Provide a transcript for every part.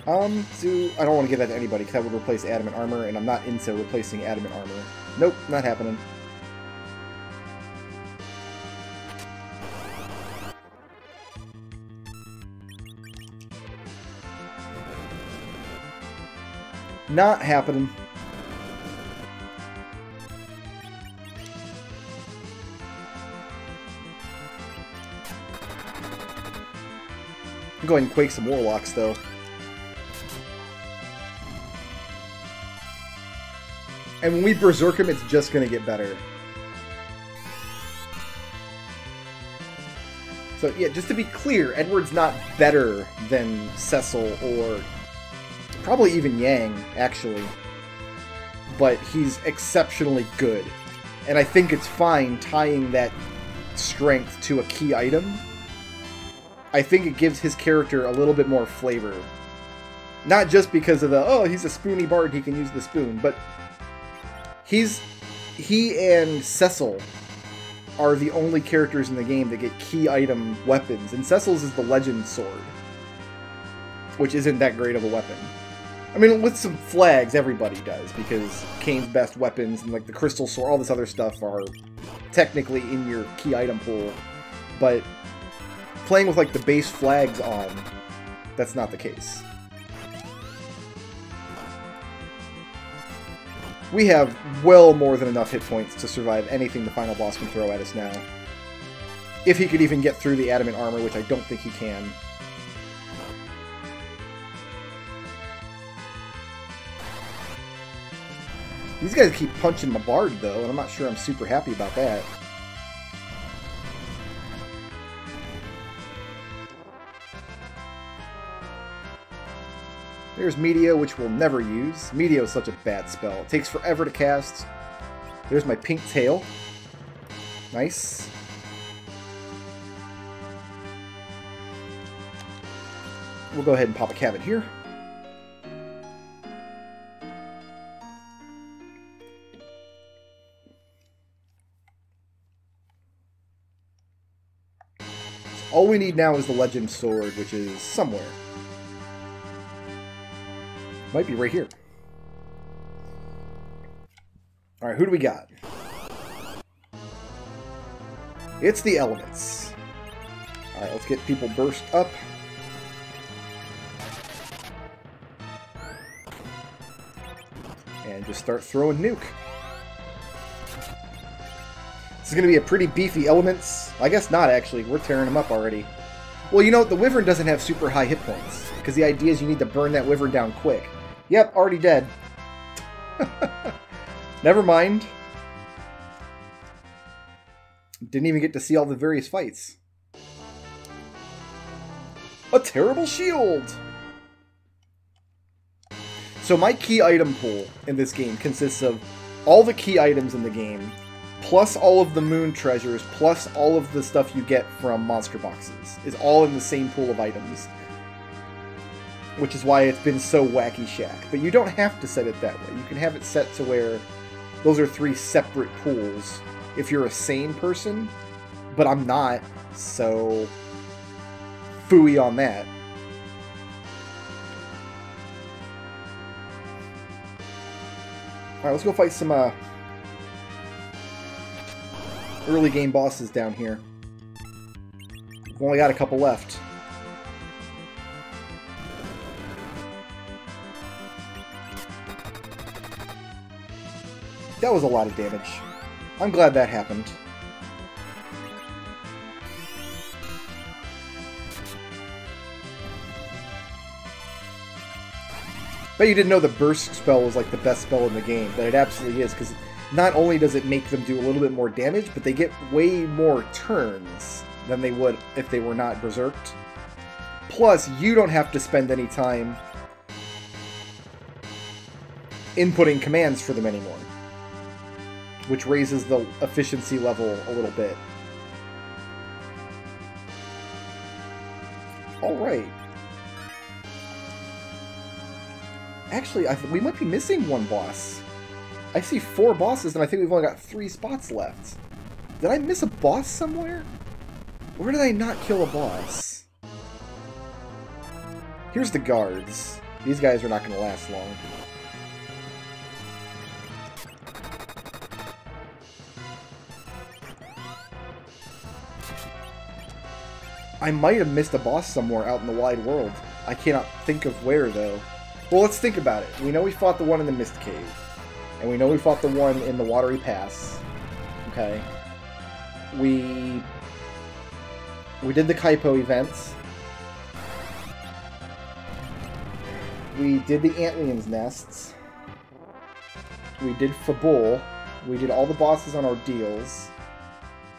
So I don't want to give that to anybody because that would replace Adamant Armor, and I'm not into replacing Adamant Armor. Nope, not happening. Not happening. Go ahead and quake some Warlocks, though. And when we Berserk him, it's just going to get better. So, yeah, just to be clear, Edward's not better than Cecil or probably even Yang, actually. But he's exceptionally good. And I think it's fine tying that strength to a key item. I think it gives his character a little bit more flavor. Not just because of the, oh, he's a spoony bard, he can use the spoon, but he and Cecil are the only characters in the game that get key item weapons, and Cecil's is the Legend Sword, which isn't that great of a weapon. I mean, with some flags, everybody does, because Kane's best weapons and like the Crystal Sword, all this other stuff are technically in your key item pool, but playing with like the base flags on, that's not the case. We have well more than enough hit points to survive anything the final boss can throw at us now. If he could even get through the Adamant Armor, which I don't think he can. These guys keep punching my bard, though, and I'm not sure I'm super happy about that. There's Meteor, which we'll never use. Meteor is such a bad spell. It takes forever to cast. There's my pink tail. Nice. We'll go ahead and pop a cabin here. So all we need now is the Legend Sword, which is somewhere. Might be right here. Alright, who do we got? It's the elements. Alright, let's get people burst up. And just start throwing nuke. This is going to be a pretty beefy elements. I guess not, actually. We're tearing them up already. Well, you know, the Wyvern doesn't have super high hit points. Because the idea is you need to burn that Wyvern down quick. Yep, already dead. Never mind. Didn't even get to see all the various fights. A terrible shield! So my key item pool in this game consists of all the key items in the game, plus all of the moon treasures, plus all of the stuff you get from monster boxes. Is all in the same pool of items. Which is why it's been so wacky shack. But you don't have to set it that way. You can have it set to where those are three separate pools if you're a sane person. But I'm not, so phooey on that. Alright, let's go fight some early game bosses down here. We've only got a couple left. That was a lot of damage. I'm glad that happened. Bet you didn't know the burst spell was like the best spell in the game, but it absolutely is, because not only does it make them do a little bit more damage, but they get way more turns than they would if they were not berserked. Plus, you don't have to spend any time inputting commands for them anymore, which raises the efficiency level a little bit. Alright. Actually, we might be missing one boss. I see 4 bosses, and I think we've only got 3 spots left. Did I miss a boss somewhere? Where did I not kill a boss? Here's the guards. These guys are not going to last long. I might have missed a boss somewhere out in the wide world. I cannot think of where, though. Well, let's think about it. We know we fought the one in the Mist Cave. And we know we fought the one in the Watery Pass. Okay. We did the Kaipo events. We did the Antlian's Nests. We did Fabul. We did all the bosses on our deals.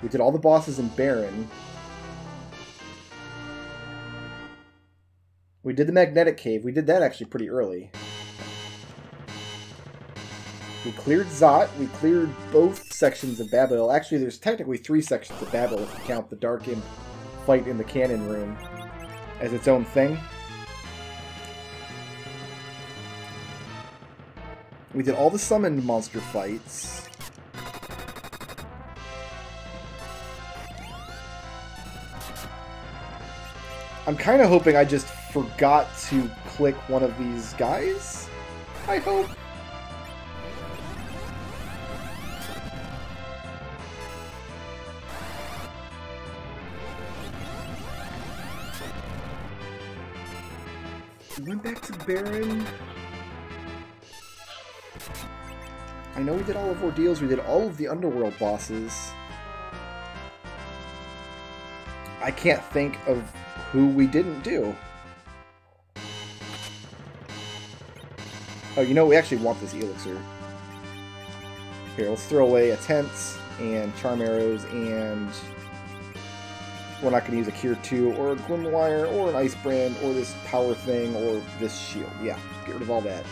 We did all the bosses in Baron. We did the Magnetic Cave. We did that actually pretty early. We cleared Zot. We cleared both sections of Babil. Actually, there's technically 3 sections of Babil if you count the Dark Imp fight in the Cannon Room as its own thing. We did all the summoned monster fights. I'm kind of hoping I just forgot to click one of these guys, I hope. We went back to Baron. I know we did all of Ordeals, we did all of the Underworld bosses. I can't think of who we didn't do. Oh, you know, we actually want this elixir. Here, let's throw away a Tense and Charm Arrows, and we're not going to use a Cure 2 or a Grimwire or an Ice Brand or this power thing or this shield. Yeah, get rid of all that.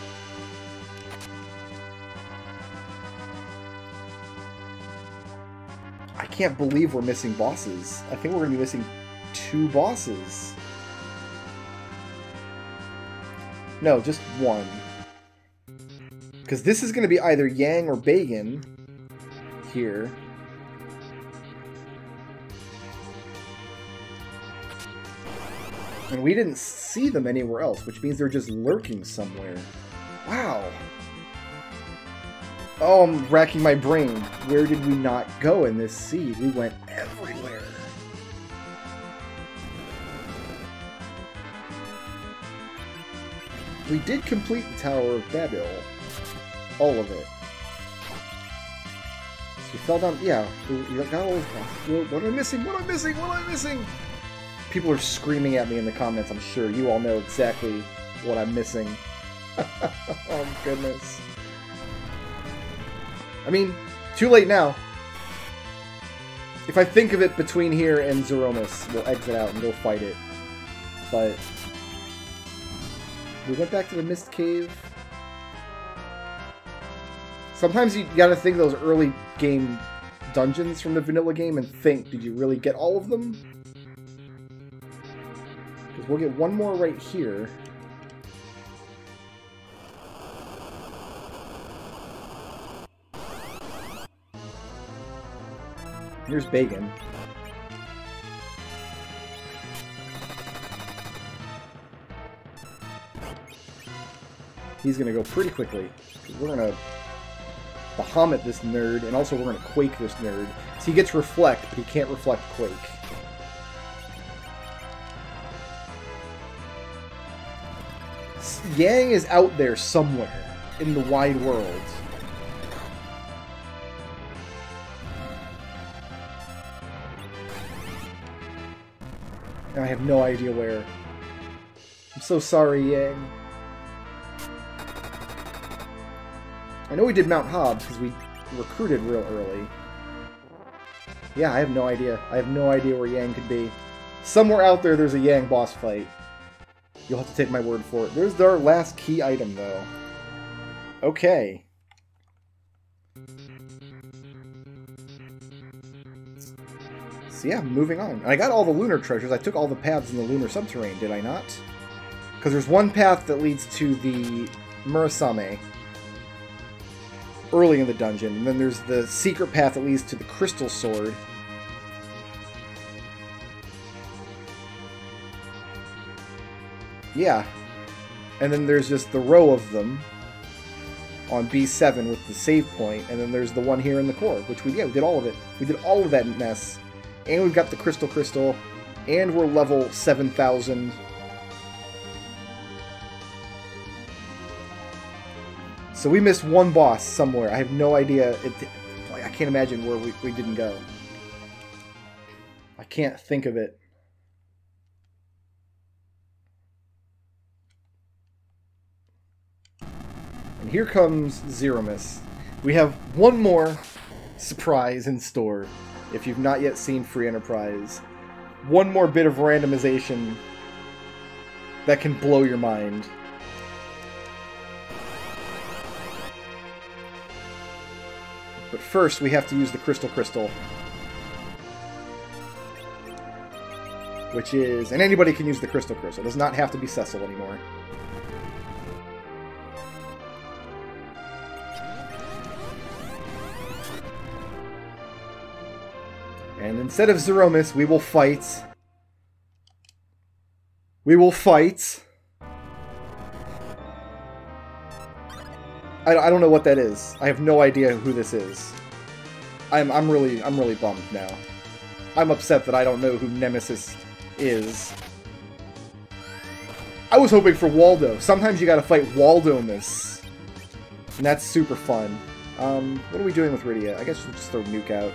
I can't believe we're missing bosses. I think we're going to be missing 2 bosses. No, just 1. Because this is going to be either Yang or Bagan here. And we didn't see them anywhere else, which means they're just lurking somewhere. Wow. Oh, I'm racking my brain. Where did we not go in this seed? We went everywhere. We did complete the Tower of Babil. All of it. So we fell down. Yeah, we got all those bosses. What am I missing? What am I missing? What am I missing? People are screaming at me in the comments, I'm sure. You all know exactly what I'm missing. Oh, goodness. I mean, too late now. If I think of it between here and Zeromus, we'll exit out and go fight it. But we went back to the Mist Cave. Sometimes you gotta think of those early game dungeons from the vanilla game and think, did you really get all of them? Because we'll get one more right here. Here's Bagan. He's gonna go pretty quickly. We're gonna Bahamut this nerd, and also we're gonna Quake this nerd. So he gets Reflect, but he can't Reflect Quake. Yang is out there somewhere in the wide world. And I have no idea where. I'm so sorry, Yang. I know we did Mount Hob because we recruited real early. Yeah, I have no idea. I have no idea where Yang could be. Somewhere out there, there's a Yang boss fight. You'll have to take my word for it. There's our last key item, though. Okay. So yeah, moving on. And I got all the lunar treasures. I took all the paths in the lunar subterranean, did I not? Because there's one path that leads to the Murasame early in the dungeon, and then there's the secret path that leads to the Crystal Sword. Yeah. And then there's just the row of them on B7 with the save point, and then there's the one here in the core, which we did all of it. We did all of that mess. And we've got the crystal, and we're level 7,000. So we missed one boss somewhere. I have no idea. I can't imagine where we didn't go. I can't think of it. And here comes Zeromus. We have one more surprise in store. If you've not yet seen Free Enterprise, one more bit of randomization that can blow your mind. But first, we have to use the crystal, which is, and anybody can use the crystal. It does not have to be Cecil anymore. And instead of Zeromus, we will fight. I don't know what that is. I have no idea who this is. I'm really bummed now. I'm upset that I don't know who Nemesis is. I was hoping for Waldo. Sometimes you gotta fight Waldo-miss. And that's super fun. What are we doing with Rydia? I guess we'll just throw Nuke out.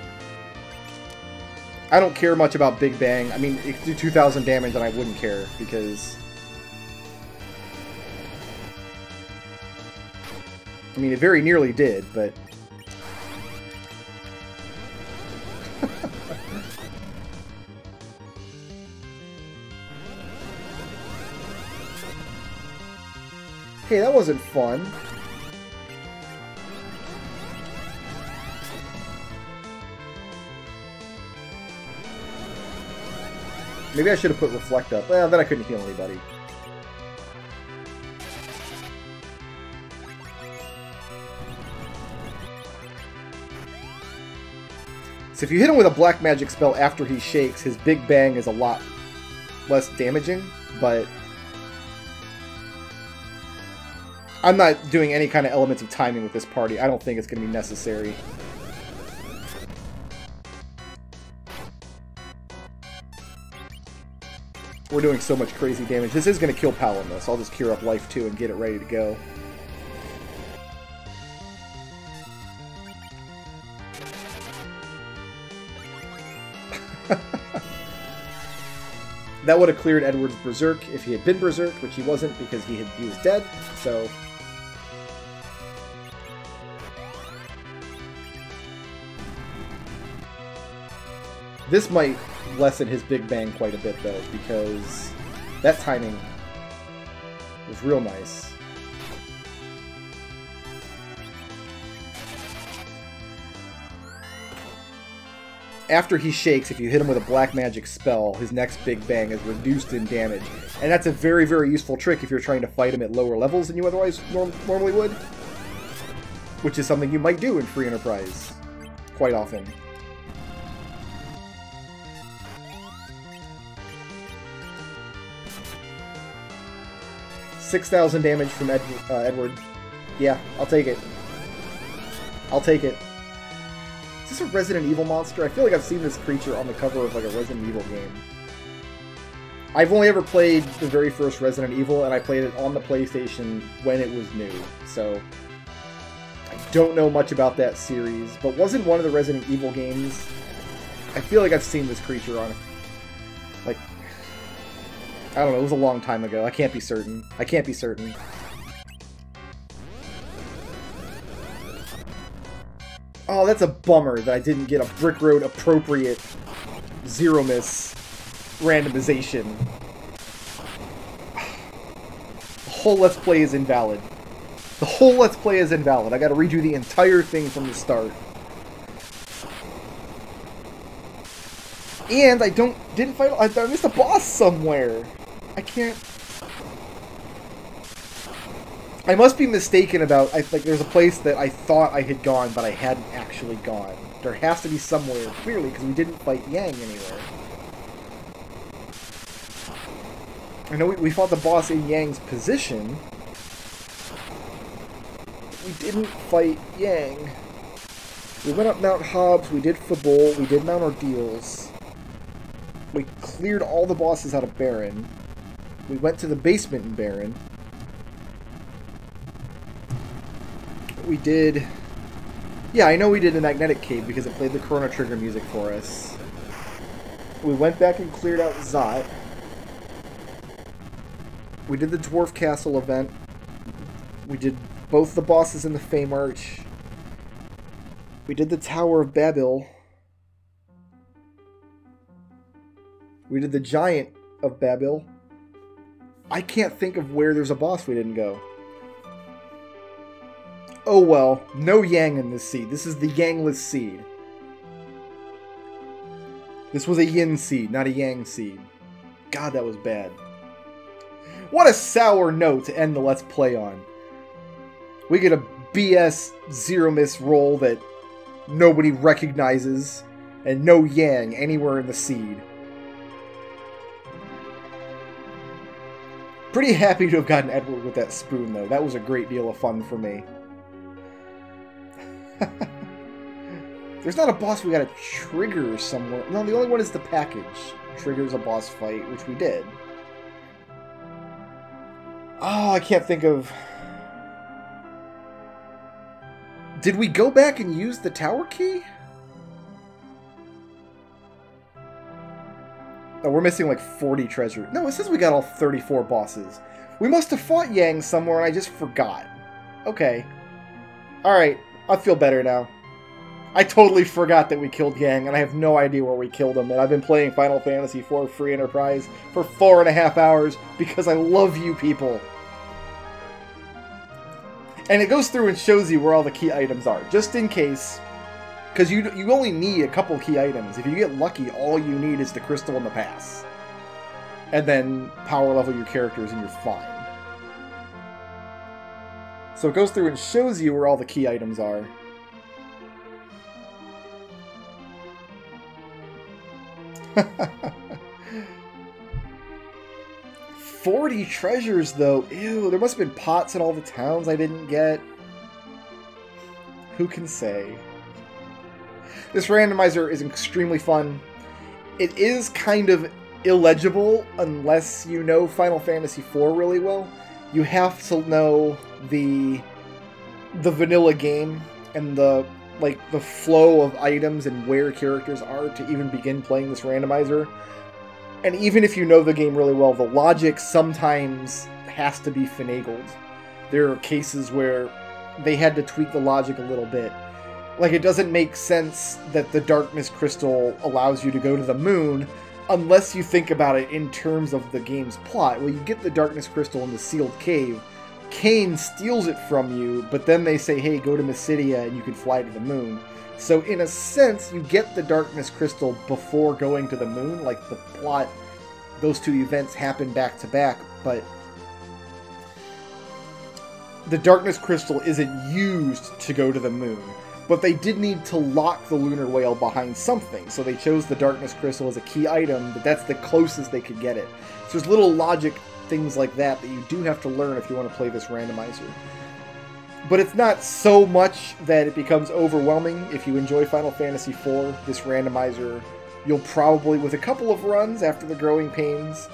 I don't care much about Big Bang. I mean, it could do 2,000 damage and I wouldn't care, because... I mean, it very nearly did, but... Hey, that wasn't fun. Maybe I should have put Reflect up. Well, then I couldn't heal anybody. So if you hit him with a black magic spell after he shakes, his Big Bang is a lot less damaging, but I'm not doing any kind of elements of timing with this party. I don't think it's going to be necessary. We're doing so much crazy damage. This is going to kill Paloma, so I'll just cure up life 2 and get it ready to go. That would have cleared Edward's Berserk if he had been Berserk, which he wasn't because he was dead, so... This might lessen his Big Bang quite a bit, though, because that timing was real nice. After he shakes, if you hit him with a black magic spell, his next Big Bang is reduced in damage. And that's a very, very useful trick if you're trying to fight him at lower levels than you otherwise normally would. Which is something you might do in Free Enterprise quite often. $6,000 damage from Edward. Yeah, I'll take it. I'll take it. Is this a Resident Evil monster? I feel like I've seen this creature on the cover of like a Resident Evil game. I've only ever played the very first Resident Evil, and I played it on the PlayStation when it was new, so I don't know much about that series, but wasn't one of the Resident Evil games... I feel like I've seen this creature on... like... I don't know, it was a long time ago. I can't be certain. I can't be certain. Oh, that's a bummer that I didn't get a Brickroad appropriate Zeromus randomization. The whole Let's Play is invalid. The whole Let's Play is invalid. I gotta redo the entire thing from the start. And I didn't fight... I missed a boss somewhere. I can't... I must be mistaken about... like, there's a place that I thought I had gone, but I hadn't actually gone. There has to be somewhere, clearly, because we didn't fight Yang anywhere. I know we fought the boss in Yang's position, we didn't fight Yang. We went up Mount Hobbs, we did Fabul, we did Mount Ordeals. We cleared all the bosses out of Baron. We went to the basement in Baron. We did... Yeah, I know we did a Magnetic Cave because it played the Chrono Trigger music for us. We went back and cleared out Zot. We did the Dwarf Castle event. We did both the bosses in the Fame Arch. We did the Tower of Babel. We did the Giant of Babel. I can't think of where there's a boss we didn't go. Oh well, no Yang in this seed. This is the Yangless seed. This was a Yin seed, not a Yang seed. God, that was bad. What a sour note to end the Let's Play on. We get a BS zero miss roll that nobody recognizes, and no Yang anywhere in the seed. Pretty happy to have gotten Edward with that spoon, though. That was a great deal of fun for me. There's not a boss we gotta trigger somewhere. No, the only one is the package. Triggers a boss fight, which we did. Oh, I can't think of... Did we go back and use the tower key? Oh, we're missing like 40 treasure. No, it says we got all 34 bosses. We must have fought Yang somewhere and I just forgot. Okay. Alright, I feel better now. I totally forgot that we killed Yang, and I have no idea where we killed him, and I've been playing Final Fantasy IV Free Enterprise for 4.5 hours because I love you people. And it goes through and shows you where all the key items are, just in case. Because you only need a couple key items. If you get lucky, all you need is the crystal and the pass. And then power level your characters and you're fine. So it goes through and shows you where all the key items are. $40 treasures, though. Ew, there must have been pots in all the towns I didn't get. Who can say? This randomizer is extremely fun. It is kind of illegible unless you know Final Fantasy IV really well. You have to know the vanilla game and the flow of items and where characters are to even begin playing this randomizer. And even if you know the game really well, the logic sometimes has to be finagled. There are cases where they had to tweak the logic a little bit. Like, it doesn't make sense that the Darkness Crystal allows you to go to the moon unless you think about it in terms of the game's plot. Well, you get the Darkness Crystal in the sealed cave. Kain steals it from you, but then they say, hey, go to Mysidia and you can fly to the moon. So in a sense, you get the Darkness Crystal before going to the moon. Like, the plot, those two events happen back to back, but the Darkness Crystal isn't used to go to the moon. But they did need to lock the Lunar Whale behind something, so they chose the Darkness Crystal as a key item, but that's the closest they could get it. So there's little logic things like that you do have to learn if you want to play this randomizer. But it's not so much that it becomes overwhelming. If you enjoy Final Fantasy IV, this randomizer, you'll probably, with a couple of runs after the growing pains,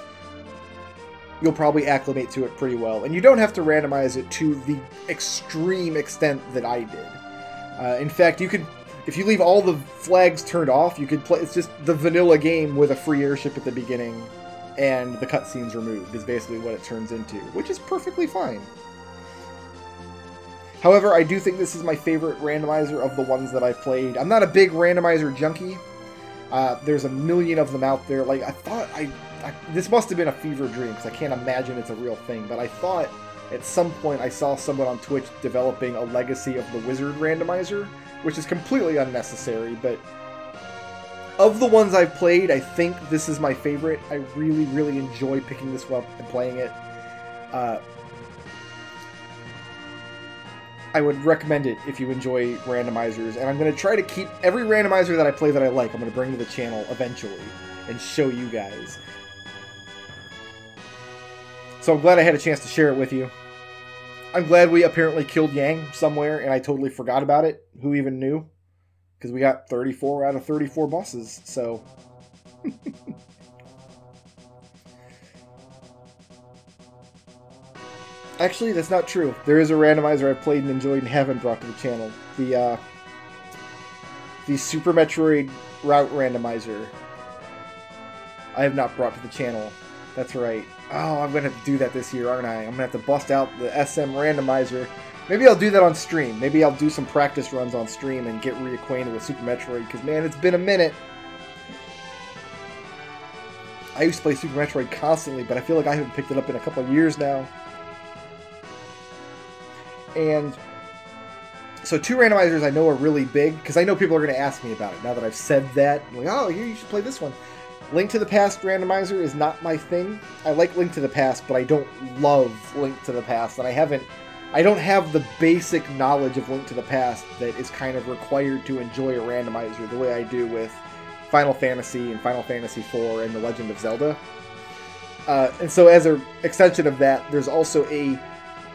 you'll probably acclimate to it pretty well. And you don't have to randomize it to the extreme extent that I did. In fact, you could, if you leave all the flags turned off, you could play, it's just the vanilla game with a free airship at the beginning, and the cutscenes removed, is basically what it turns into, which is perfectly fine. However, I do think this is my favorite randomizer of the ones that I've played. I'm not a big randomizer junkie. There's a million of them out there. Like, I thought this must have been a fever dream, because I can't imagine it's a real thing, but I thought at some point I saw someone on Twitch developing a legacy of the Wizard randomizer, which is completely unnecessary, but of the ones I've played, I think this is my favorite. I really, really enjoy picking this up and playing it. I would recommend it if you enjoy randomizers, and I'm going to try to keep every randomizer that I play that I like, I'm going to bring to the channel eventually and show you guys. So I'm glad I had a chance to share it with you. I'm glad we apparently killed Yang somewhere, and I totally forgot about it. Who even knew? Because we got 34 out of 34 bosses, so... Actually, that's not true. There is a randomizer I've played and enjoyed and haven't brought to the channel. The Super Metroid route randomizer. I have not brought to the channel. That's right. Oh, I'm going to have to do that this year, aren't I? I'm going to have to bust out the SM randomizer. Maybe I'll do that on stream. Maybe I'll do some practice runs on stream and get reacquainted with Super Metroid, because, man, it's been a minute. I used to play Super Metroid constantly, but I feel like I haven't picked it up in a couple of years now. And so 2 randomizers I know are really big, because I know people are going to ask me about it now that I've said that. I'm like, oh, here, you should play this one. Link to the Past randomizer is not my thing. I like Link to the Past, but I don't love Link to the Past, and I don't have the basic knowledge of Link to the Past that is kind of required to enjoy a randomizer the way I do with Final Fantasy and Final Fantasy IV and The Legend of Zelda. And so as an extension of that, there's also a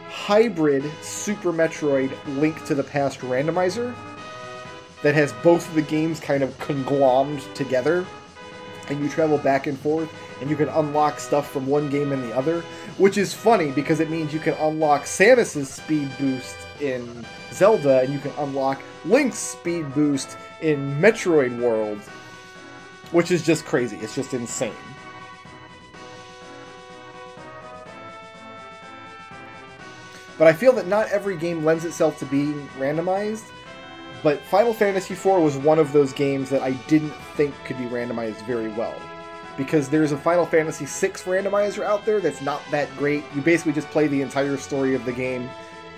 hybrid Super Metroid Link to the Past randomizer that has both of the games kind of conglommed together, and you travel back and forth, and you can unlock stuff from one game and the other, which is funny because it means you can unlock Samus's speed boost in Zelda, and you can unlock Link's speed boost in Metroid World, which is just crazy. It's just insane. But I feel that not every game lends itself to being randomized, but Final Fantasy IV was one of those games that I didn't think could be randomized very well. Because there's a Final Fantasy VI randomizer out there that's not that great. You basically just play the entire story of the game,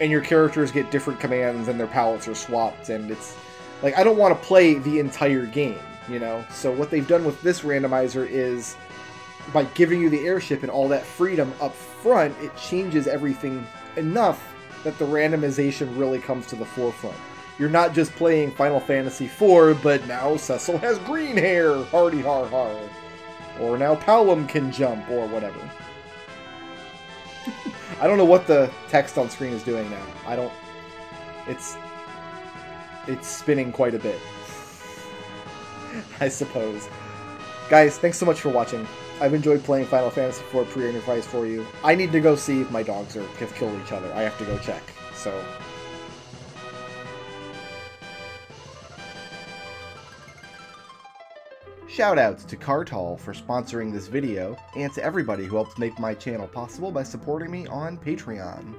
and your characters get different commands, and their palettes are swapped, and it's... like, I don't want to play the entire game, you know? So what they've done with this randomizer is, by giving you the airship and all that freedom up front, it changes everything enough that the randomization really comes to the forefront. You're not just playing Final Fantasy IV, but now Cecil has green hair, hardy har har. Or now Palom can jump, or whatever. I don't know what the text on screen is doing now. I don't... It's spinning quite a bit. I suppose. Guys, thanks so much for watching. I've enjoyed playing Final Fantasy IV Pre-Enterprise for you. I need to go see if my dogs have killed each other. I have to go check, so... Shoutouts to Cartall for sponsoring this video, and to everybody who helped make my channel possible by supporting me on Patreon.